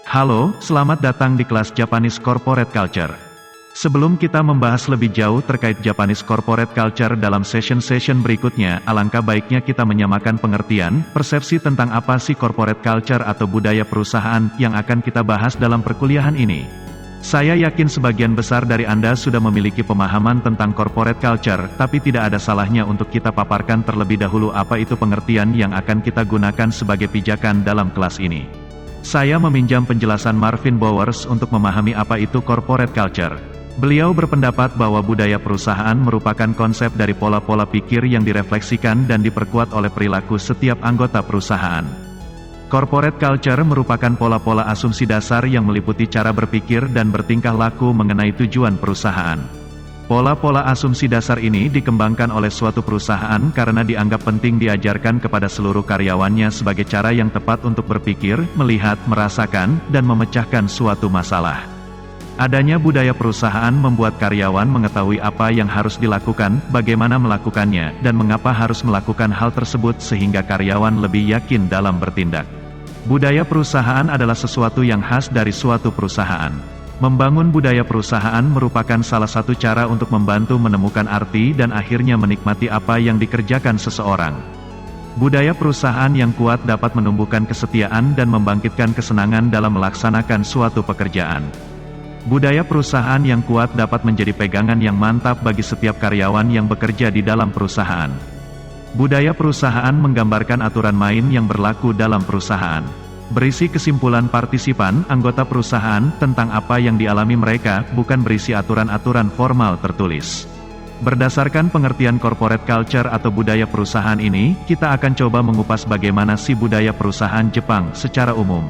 Halo, selamat datang di kelas Japanese Corporate Culture. Sebelum kita membahas lebih jauh terkait Japanese Corporate Culture dalam session-session berikutnya, alangkah baiknya kita menyamakan pengertian, persepsi tentang apa sih corporate culture atau budaya perusahaan yang akan kita bahas dalam perkuliahan ini. Saya yakin sebagian besar dari Anda sudah memiliki pemahaman tentang corporate culture, tapi tidak ada salahnya untuk kita paparkan terlebih dahulu apa itu pengertian yang akan kita gunakan sebagai pijakan dalam kelas ini. Saya meminjam penjelasan Marvin Bowers untuk memahami apa itu corporate culture. Beliau berpendapat bahwa budaya perusahaan merupakan konsep dari pola-pola pikir yang direfleksikan dan diperkuat oleh perilaku setiap anggota perusahaan. Corporate culture merupakan pola-pola asumsi dasar yang meliputi cara berpikir dan bertingkah laku mengenai tujuan perusahaan. Pola-pola asumsi dasar ini dikembangkan oleh suatu perusahaan karena dianggap penting diajarkan kepada seluruh karyawannya sebagai cara yang tepat untuk berpikir, melihat, merasakan, dan memecahkan suatu masalah. Adanya budaya perusahaan membuat karyawan mengetahui apa yang harus dilakukan, bagaimana melakukannya, dan mengapa harus melakukan hal tersebut sehingga karyawan lebih yakin dalam bertindak. Budaya perusahaan adalah sesuatu yang khas dari suatu perusahaan. Membangun budaya perusahaan merupakan salah satu cara untuk membantu menemukan arti dan akhirnya menikmati apa yang dikerjakan seseorang. Budaya perusahaan yang kuat dapat menumbuhkan kesetiaan dan membangkitkan kesenangan dalam melaksanakan suatu pekerjaan. Budaya perusahaan yang kuat dapat menjadi pegangan yang mantap bagi setiap karyawan yang bekerja di dalam perusahaan. Budaya perusahaan menggambarkan aturan main yang berlaku dalam perusahaan. Berisi kesimpulan partisipan, anggota perusahaan, tentang apa yang dialami mereka, bukan berisi aturan-aturan formal tertulis. Berdasarkan pengertian corporate culture atau budaya perusahaan ini, kita akan coba mengupas bagaimana sih budaya perusahaan Jepang secara umum.